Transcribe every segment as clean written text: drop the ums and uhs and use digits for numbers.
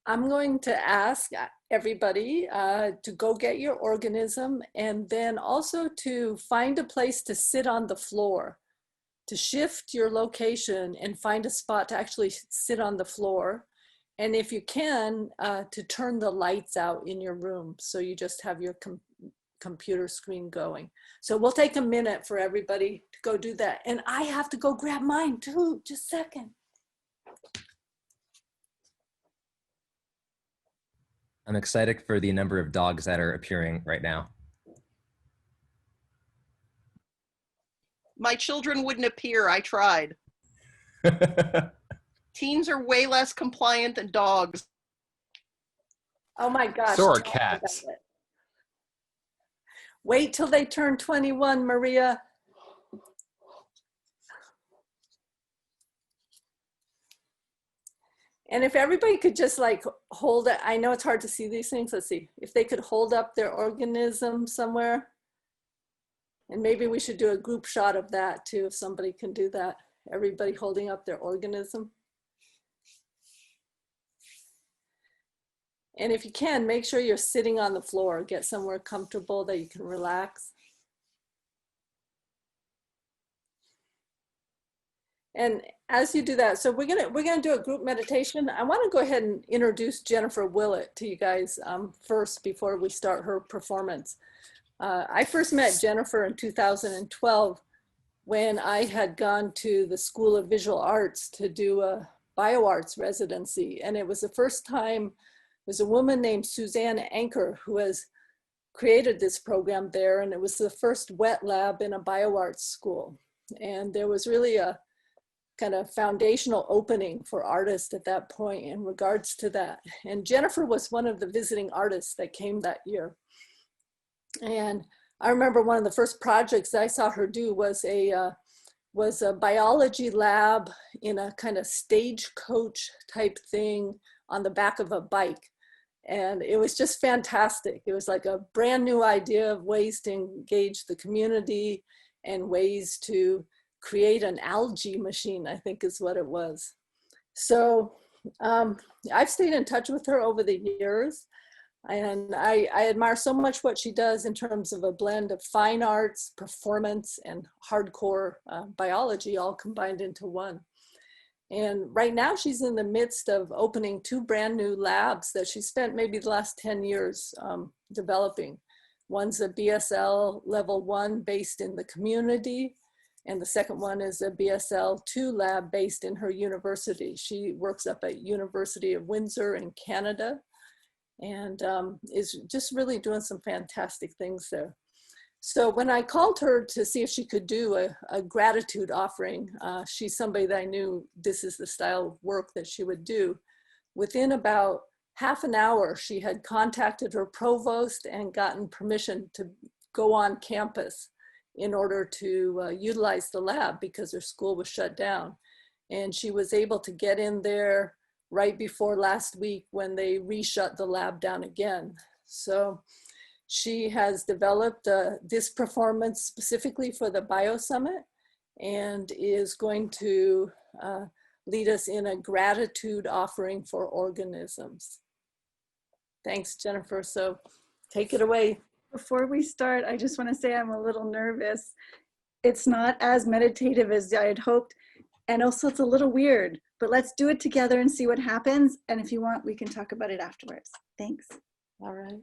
I'm going to ask everybody to go get your organism, and then also to find a place to sit on the floor, to shift your location and find a spot to actually sit on the floor. And if you can, to turn the lights out in your room so you just have your computer screen going. So we'll take a minute for everybody to go do that. And I have to go grab mine too, just a second. I'm excited for the number of dogs that are appearing right now. My children wouldn't appear, I tried. Teens are way less compliant than dogs. Oh my gosh. So are cats. Wait till they turn 21, Maria. And if everybody could just like hold it, I know it's hard to see these things. Let's see if they could hold up their organism somewhere. And maybe we should do a group shot of that too, if somebody can do that. Everybody holding up their organism. And if you can, make sure you're sitting on the floor. Get somewhere comfortable that you can relax. And as you do that, so we're gonna do a group meditation. I want to go ahead and introduce Jennifer Willet to you guys first before we start her performance. I first met Jennifer in 2012 when I had gone to the School of Visual Arts to do a bioarts residency, and it was the first time. There's a woman named Suzanne Anker who has created this program there, and it was the first wet lab in a bioarts school. And there was really a kind of foundational opening for artists at that point in regards to that. And Jennifer was one of the visiting artists that came that year. And I remember one of the first projects I saw her do was a biology lab in a kind of stagecoach type thing on the back of a bike. And it was just fantastic. It was like a brand new idea of ways to engage the community and ways to create an algae machine, I think is what it was. So I've stayed in touch with her over the years. And I admire so much what she does in terms of a blend of fine arts, performance, and hardcore biology all combined into one. And right now she's in the midst of opening 2 brand new labs that she spent maybe the last 10 years developing. One's a BSL level 1 based in the community, and the second one is a BSL 2 lab based in her university. She works up at University of Windsor in Canada, and is just really doing some fantastic things there. So when I called her to see if she could do a gratitude offering, she's somebody that I knew this is the style of work that she would do. Within about half an hour, she had contacted her provost and gotten permission to go on campus in order to utilize the lab because her school was shut down. And she was able to get in there right before last week when they reshut the lab down again. So she has developed this performance specifically for the Bio Summit and is going to lead us in a gratitude offering for organisms. Thanks, Jennifer. So take it away. Before we start, I just want to say I'm a little nervous. It's not as meditative as I had hoped, and also it's a little weird, but let's do it together and see what happens. And if you want, we can talk about it afterwards. Thanks. All right.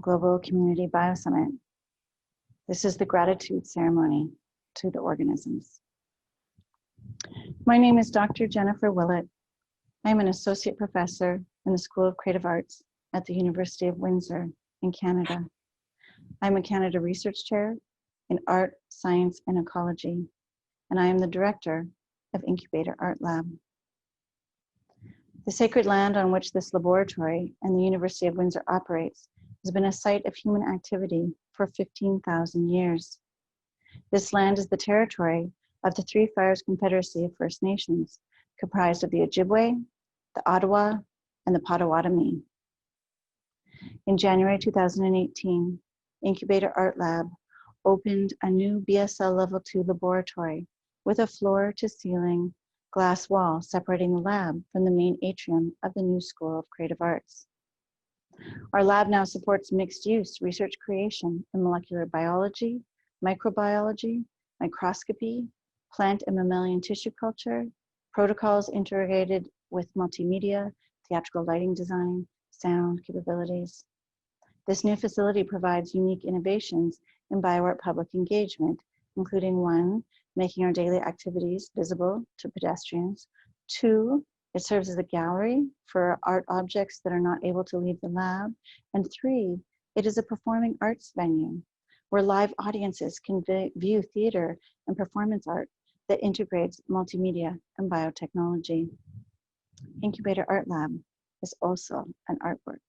Global Community Bio Summit. This is the gratitude ceremony to the organisms. My name is Dr. Jennifer Willet. I'm an associate professor in the School of Creative Arts at the University of Windsor in Canada. I'm a Canada Research Chair in Art, Science, and Ecology, and I am the director of Incubator Art Lab. The sacred land on which this laboratory and the University of Windsor operates has been a site of human activity for 15,000 years. This land is the territory of the Three Fires Confederacy of First Nations, comprised of the Ojibwe, the Ottawa, and the Potawatomi. In January 2018, Incubator Art Lab opened a new BSL Level 2 laboratory with a floor-to-ceiling glass wall separating the lab from the main atrium of the new School of Creative Arts. Our lab now supports mixed-use research creation in molecular biology, microbiology, microscopy, plant and mammalian tissue culture, protocols integrated with multimedia, theatrical lighting design, sound capabilities. This new facility provides unique innovations in bioart public engagement, including 1, making our daily activities visible to pedestrians. 2, it serves as a gallery for art objects that are not able to leave the lab. And 3, it is a performing arts venue where live audiences can view theater and performance art that integrates multimedia and biotechnology. Incubator Art Lab is also an artwork.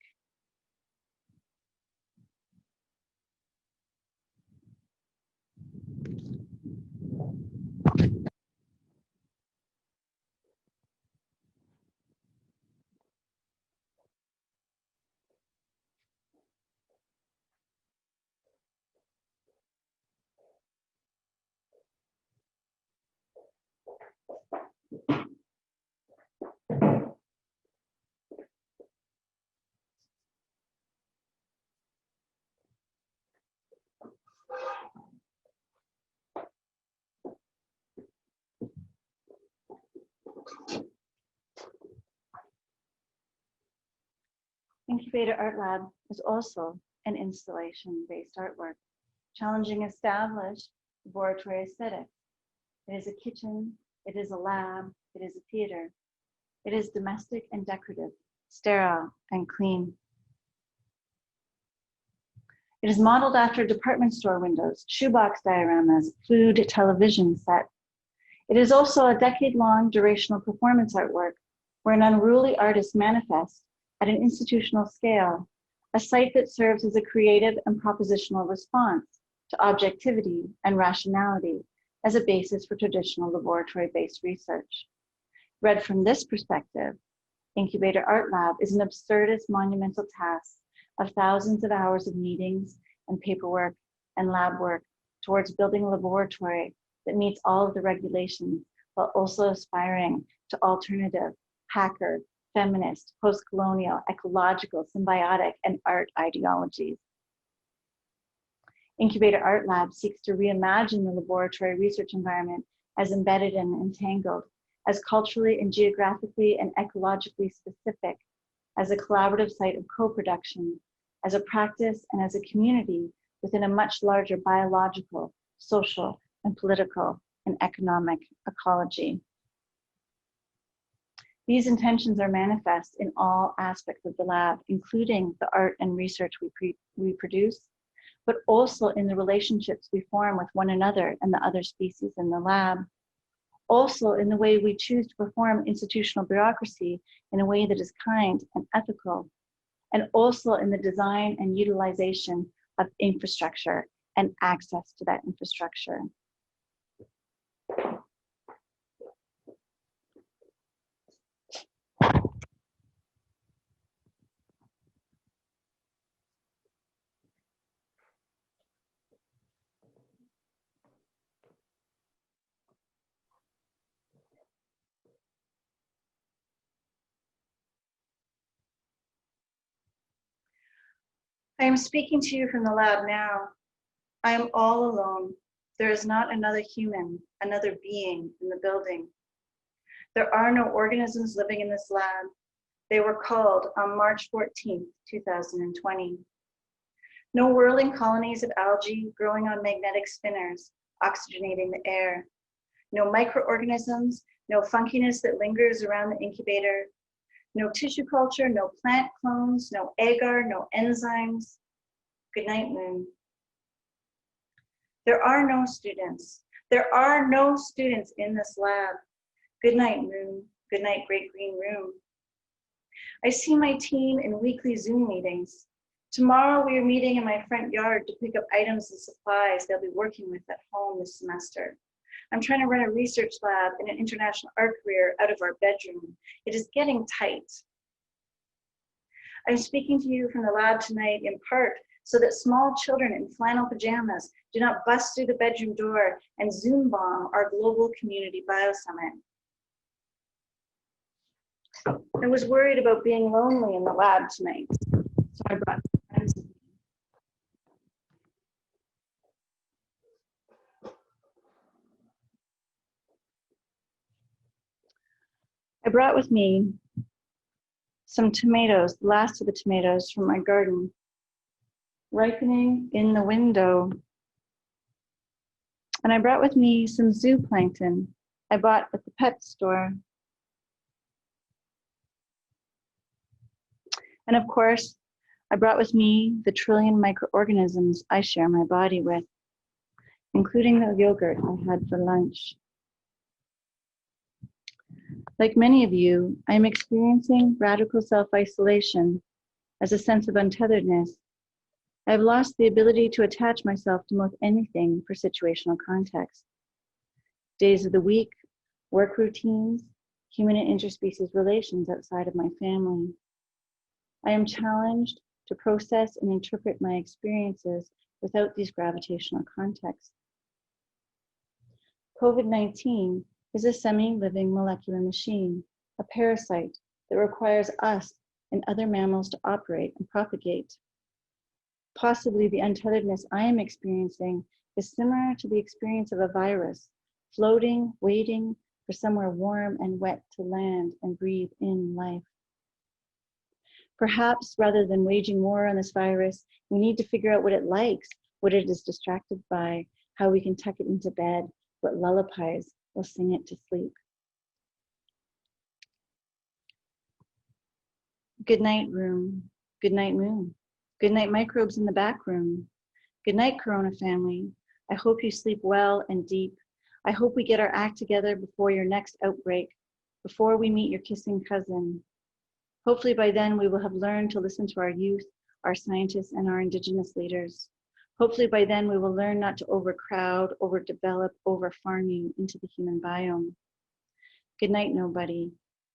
Incubator Art Lab is also an installation-based artwork, challenging established laboratory aesthetics. It is a kitchen, it is a lab, it is a theater. It is domestic and decorative, sterile and clean. It is modeled after department store windows, shoebox dioramas, food television set. It is also a decade-long durational performance artwork where an unruly artist manifests at an institutional scale, a site that serves as a creative and propositional response to objectivity and rationality as a basis for traditional laboratory-based research. Read from this perspective, Incubator Art Lab is an absurdist monumental task of thousands of hours of meetings and paperwork and lab work towards building a laboratory that meets all of the regulations while also aspiring to alternative, hacker, feminist, post-colonial, ecological, symbiotic, and art ideologies. Incubator Art Lab seeks to reimagine the laboratory research environment as embedded and entangled, as culturally and geographically and ecologically specific, as a collaborative site of co-production, as a practice and as a community within a much larger biological, social, and political and economic ecology. These intentions are manifest in all aspects of the lab, including the art and research we produce, but also in the relationships we form with one another and the other species in the lab. Also in the way we choose to perform institutional bureaucracy in a way that is kind and ethical, and also in the design and utilization of infrastructure and access to that infrastructure. I am speaking to you from the lab now. I am all alone. There is not another human, another being in the building. There are no organisms living in this lab. They were called on March 14th, 2020. No whirling colonies of algae growing on magnetic spinners, oxygenating the air. No microorganisms, no funkiness that lingers around the incubator. No tissue culture, no plant clones, no agar, no enzymes. Good night, Moon. There are no students. There are no students in this lab. Good night, Moon. Good night, Great Green Room. I see my team in weekly Zoom meetings. Tomorrow we are meeting in my front yard to pick up items and supplies they'll be working with at home this semester. I'm trying to run a research lab and an international art career out of our bedroom. It is getting tight. I'm speaking to you from the lab tonight in part so that small children in flannel pajamas do not bust through the bedroom door and Zoom bomb our global community biosummit. I was worried about being lonely in the lab tonight, so I brought friends with me. I brought with me some tomatoes, the last of the tomatoes from my garden, ripening in the window. And I brought with me some zooplankton I bought at the pet store. And of course, I brought with me the trillion microorganisms I share my body with, including the yogurt I had for lunch. Like many of you, I am experiencing radical self-isolation as a sense of untetheredness. I have lost the ability to attach myself to most anything for situational context. Days of the week, work routines, human and interspecies relations outside of my family. I am challenged to process and interpret my experiences without these gravitational contexts. COVID-19 is a semi-living molecular machine, a parasite that requires us and other mammals to operate and propagate. Possibly the untetheredness I am experiencing is similar to the experience of a virus, floating, waiting for somewhere warm and wet to land and breathe in life. Perhaps rather than waging war on this virus, we need to figure out what it likes, what it is distracted by, how we can tuck it into bed, what lullabies will sing it to sleep. Good night, room. Good night, moon. Good night, microbes in the back room. Good night, Corona family. I hope you sleep well and deep. I hope we get our act together before your next outbreak, before we meet your kissing cousin. Hopefully by then we will have learned to listen to our youth, our scientists, and our indigenous leaders. Hopefully by then we will learn not to overcrowd, overdevelop, overfarming into the human biome. Good night, nobody.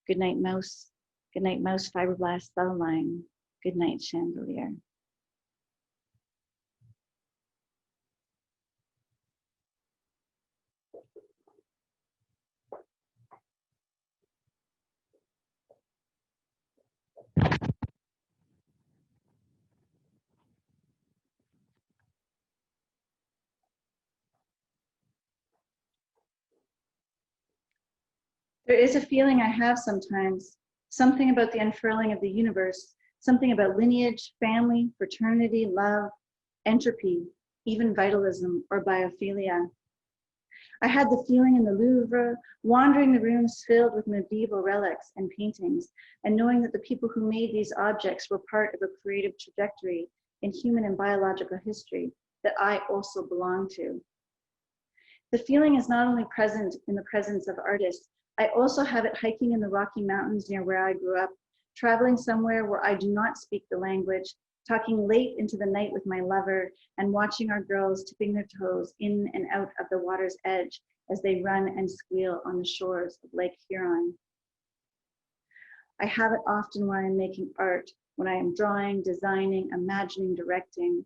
Good night, mouse. Good night, mouse fibroblast cell line. Good night, chandelier. There is a feeling I have sometimes, something about the unfurling of the universe, something about lineage, family, fraternity, love, entropy, even vitalism or biophilia. I had the feeling in the Louvre, wandering the rooms filled with medieval relics and paintings, and knowing that the people who made these objects were part of a creative trajectory in human and biological history that I also belong to. The feeling is not only present in the presence of artists, I also have it hiking in the Rocky Mountains near where I grew up, traveling somewhere where I do not speak the language, talking late into the night with my lover, and watching our girls tipping their toes in and out of the water's edge as they run and squeal on the shores of Lake Huron. I have it often when I'm making art, when I am drawing, designing, imagining, directing,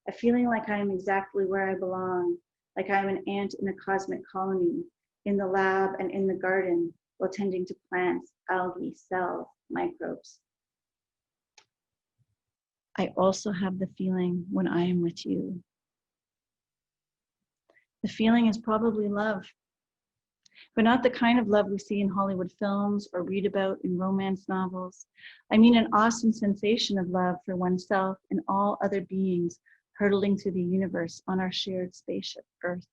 a feeling like I am exactly where I belong, like I'm an ant in a cosmic colony, in the lab and in the garden, while tending to plants, algae, cells, microbes. I also have the feeling when I am with you. The feeling is probably love, but not the kind of love we see in Hollywood films or read about in romance novels. I mean an awesome sensation of love for oneself and all other beings hurtling through the universe on our shared spaceship, Earth.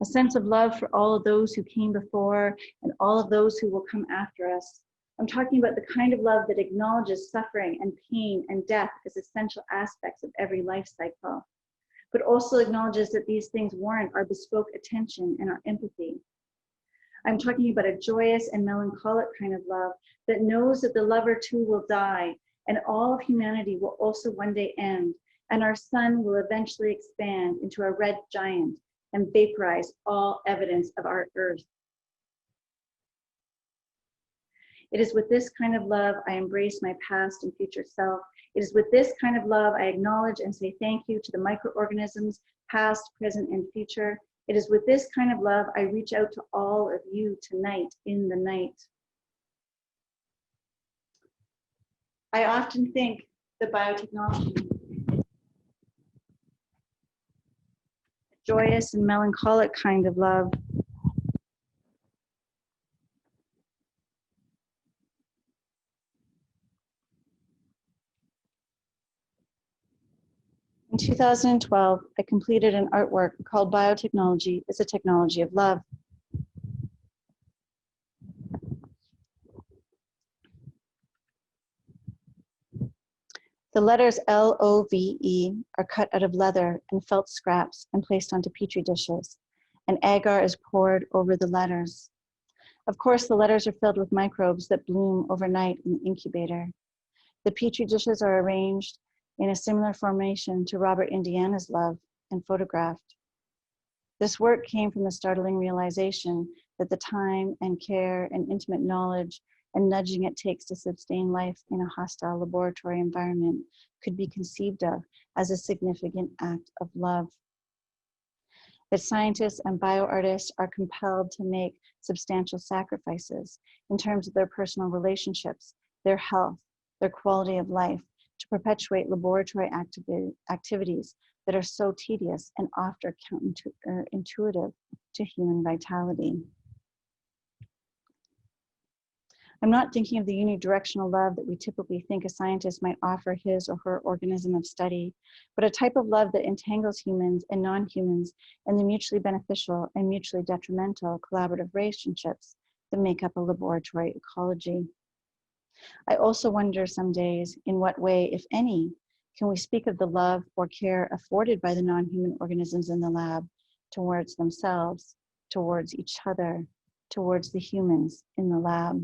A sense of love for all of those who came before and all of those who will come after us. I'm talking about the kind of love that acknowledges suffering and pain and death as essential aspects of every life cycle, but also acknowledges that these things warrant our bespoke attention and our empathy. I'm talking about a joyous and melancholic kind of love that knows that the lover too will die and all of humanity will also one day end, and our sun will eventually expand into a red giant and vaporize all evidence of our earth. It is with this kind of love I embrace my past and future self. It is with this kind of love I acknowledge and say thank you to the microorganisms, past, present, and future. It is with this kind of love I reach out to all of you tonight in the night. I often think that biotechnology, a joyous and melancholic kind of love, in 2012, I completed an artwork called Biotechnology is a Technology of Love. The letters LOVE are cut out of leather and felt scraps and placed onto petri dishes, and agar is poured over the letters. Of course, the letters are filled with microbes that bloom overnight in the incubator. The petri dishes are arranged in a similar formation to Robert Indiana's love and photographed. This work came from the startling realization that the time and care and intimate knowledge and nudging it takes to sustain life in a hostile laboratory environment could be conceived of as a significant act of love. That scientists and bioartists are compelled to make substantial sacrifices in terms of their personal relationships, their health, their quality of life, to perpetuate laboratory activities that are so tedious and often counterintuitive to human vitality. I'm not thinking of the unidirectional love that we typically think a scientist might offer his or her organism of study, but a type of love that entangles humans and non-humans in the mutually beneficial and mutually detrimental collaborative relationships that make up a laboratory ecology. I also wonder some days in what way, if any, can we speak of the love or care afforded by the non-human organisms in the lab towards themselves, towards each other, towards the humans in the lab.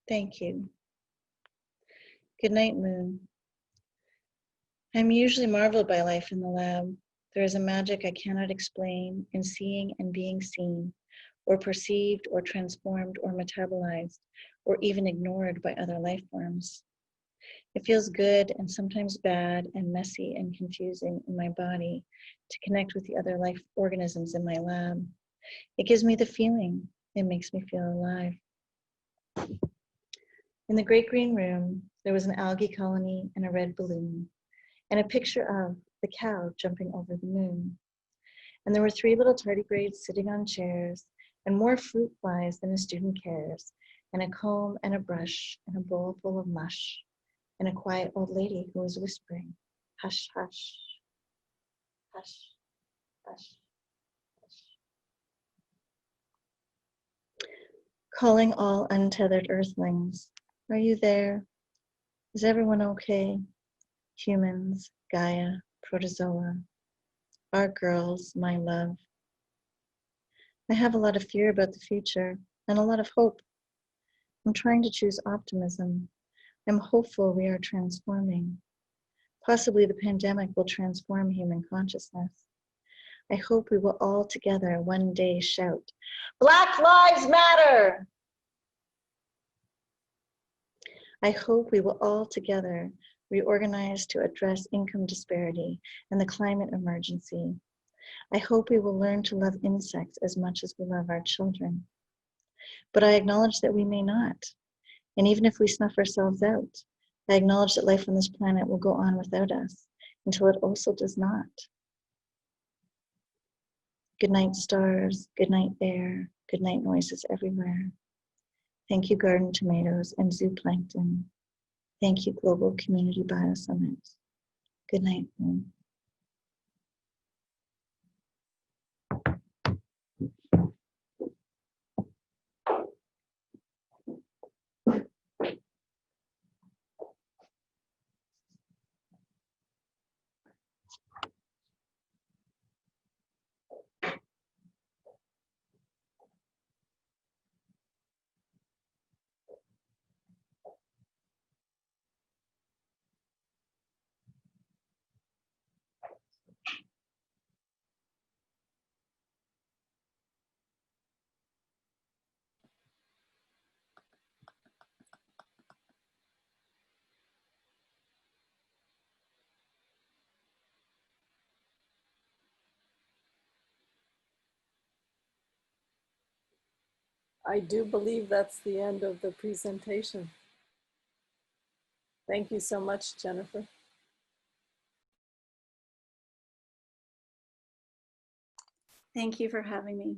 Thank you. Good night, Moon. I'm usually marveled by life in the lab. There is a magic I cannot explain in seeing and being seen, or perceived, or transformed, or metabolized, or even ignored by other life forms. It feels good and sometimes bad and messy and confusing in my body to connect with the other life organisms in my lab. It gives me the feeling. It makes me feel alive. In the great green room, there was an algae colony and a red balloon, and a picture of the cow jumping over the moon. And there were 3 little tardigrades sitting on chairs, and more fruit flies than a student cares, and a comb and a brush, and a bowl full of mush, and a quiet old lady who was whispering, hush, hush, hush, hush, hush. Calling all untethered earthlings, are you there? Is everyone okay? Humans, Gaia, protozoa, our girls, my love. I have a lot of fear about the future and a lot of hope. I'm trying to choose optimism. I'm hopeful we are transforming. Possibly the pandemic will transform human consciousness. I hope we will all together one day shout, Black Lives Matter! I hope we will all together reorganize to address income disparity and the climate emergency. I hope we will learn to love insects as much as we love our children. But I acknowledge that we may not. And even if we snuff ourselves out, I acknowledge that life on this planet will go on without us until it also does not. Good night, stars. Good night, air. Good night, noises everywhere. Thank you, garden tomatoes and zooplankton. Thank you, Global Community Biosummit. Good night, moon. I do believe that's the end of the presentation. Thank you so much, Jennifer. Thank you for having me.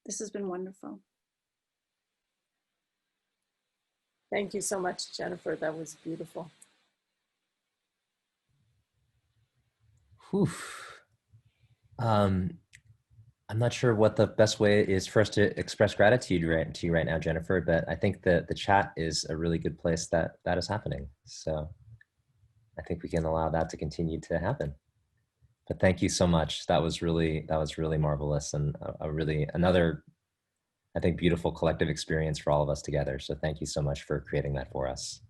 This has been wonderful. Thank you so much, Jennifer. That was beautiful. Whew. I'm not sure what the best way is for us to express gratitude to you right now, Jennifer, but I think that the chat is a really good place that is happening. So I think we can allow that to continue to happen. But thank you so much. That was really marvelous, and another, I think, beautiful collective experience for all of us together. So thank you so much for creating that for us.